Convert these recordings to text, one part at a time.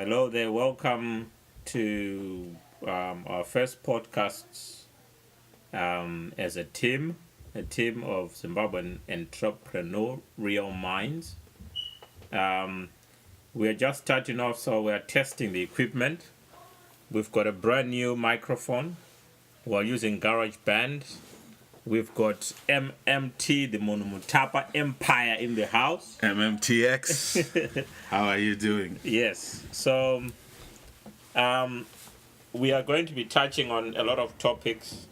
Hello there. Welcome to our first podcast as a team of Zimbabwean entrepreneurial minds. We're just starting off, so we're testing the equipment. We've got a brand new microphone. We're using GarageBand. We've got MMT, the Monumutapa Empire, in the house. MMTX, how are you doing? Yes. So we are going to be touching on a lot of topics,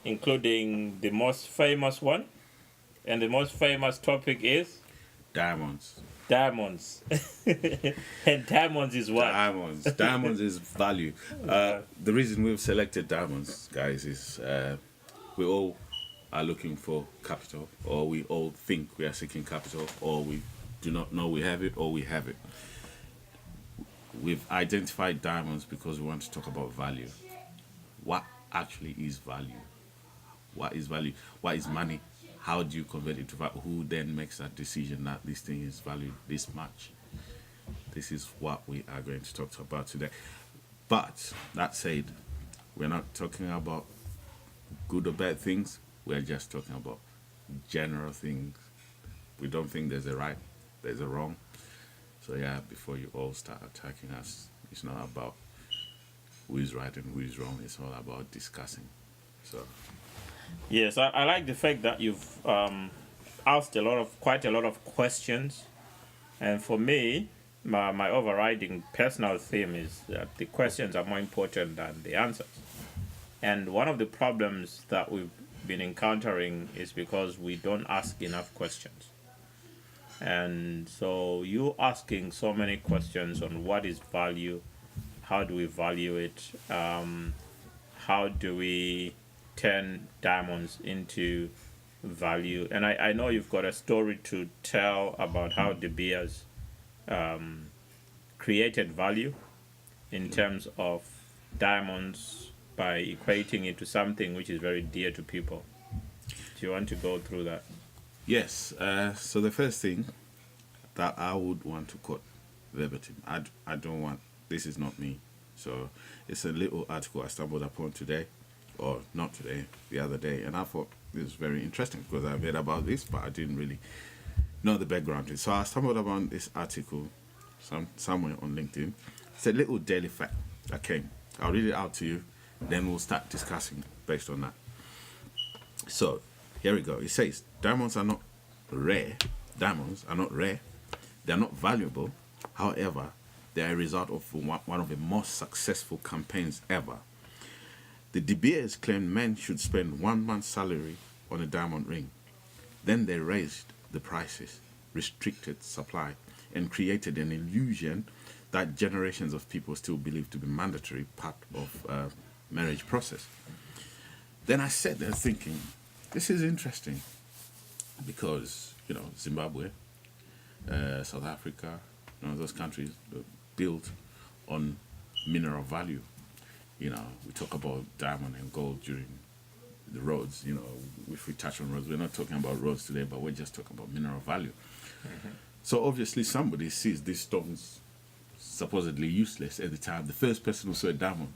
including the most famous one. And the most famous topic is? Diamonds. Diamonds. And diamonds is what? Diamonds is value. The reason we've selected diamonds, guys, is we all are looking for capital, or we all think we are seeking capital, or we do not know we have it, or we have it. We've identified diamonds because we want to talk about value. What actually is value? What is value? What is money? How do you convert it to value? Who then makes that decision that this thing is valued this much? This is what we are going to talk about today. But that said, we're not talking about good or bad things. We're just talking about general things. We don't think there's a right, there's a wrong. So yeah, before you all start attacking us, it's not about who is right and who is wrong. It's all about discussing. So yes, I like the fact that you've asked quite a lot of questions. And for me, my overriding personal theme is that the questions are more important than the answers. And one of the problems that we've been encountering is because we don't ask enough questions. And so you asking so many questions on what is value, how do we value it, how do we turn diamonds into value. And I know you've got a story to tell about how De Beers created value in terms of diamonds by equating it to something which is very dear to people. Do you want to go through that? yes, so the first thing that I would want to quote verbatim, I don't want, this is not me. So it's a little article I stumbled upon today, or not today, the other day, and I thought this was very interesting because I read about this, but I didn't really know the background. So I stumbled upon this article somewhere on LinkedIn. It's a little daily fact that came. I'll read it out to you, then we'll start discussing based on that. So here we go. It says, diamonds are not rare. Diamonds are not rare. They're not valuable. However, they are a result of one of the most successful campaigns ever. The De Beers claimed men should spend 1 month's salary on a diamond ring. Then they raised the prices, restricted supply, and created an illusion that generations of people still believe to be mandatory part of marriage process. Then I sat there thinking, this is interesting because, Zimbabwe, South Africa, those countries built on mineral value. We talk about diamond and gold during the roads. If we touch on roads, we're not talking about roads today, but we're just talking about mineral value. Mm-hmm. So obviously somebody sees these stones supposedly useless at the time. The first person who saw a diamond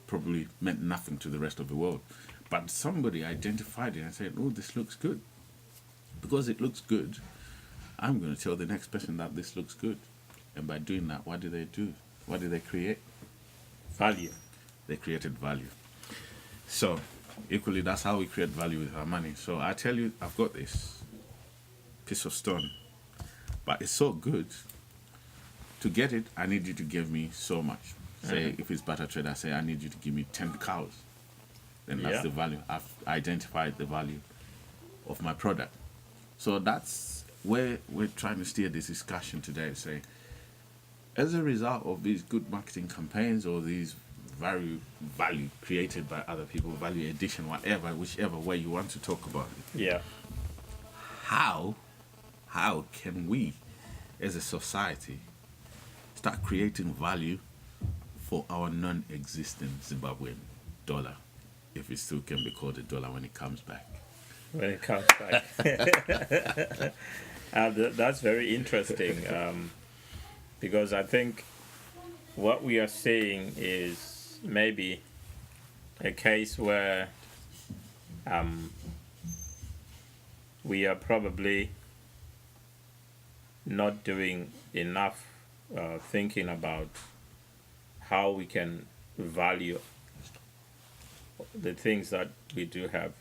probably meant nothing to the rest of the world. But somebody identified it and said, oh, this looks good. Because it looks good, I'm going to tell the next person that this looks good. And by doing that, what do they do? What do they create? Value. They created value. So, equally, that's how we create value with our money. So I tell you, I've got this piece of stone. But it's so good. To get it, I need you to give me so much. Say, if it's barter trade, I say, I need you to give me 10 cows. Then that's the value. I've identified the value of my product. So that's where we're trying to steer this discussion today. Say, as a result of these good marketing campaigns or these value created by other people, value addition, whichever way you want to talk about it. Yeah. How can we, as a society, start creating value for our non-existent Zimbabwean dollar, if it still can be called a dollar when it comes back? When it comes back. That's very interesting because I think what we are saying is maybe a case where we are probably not doing enough thinking about how we can value the things that we do have.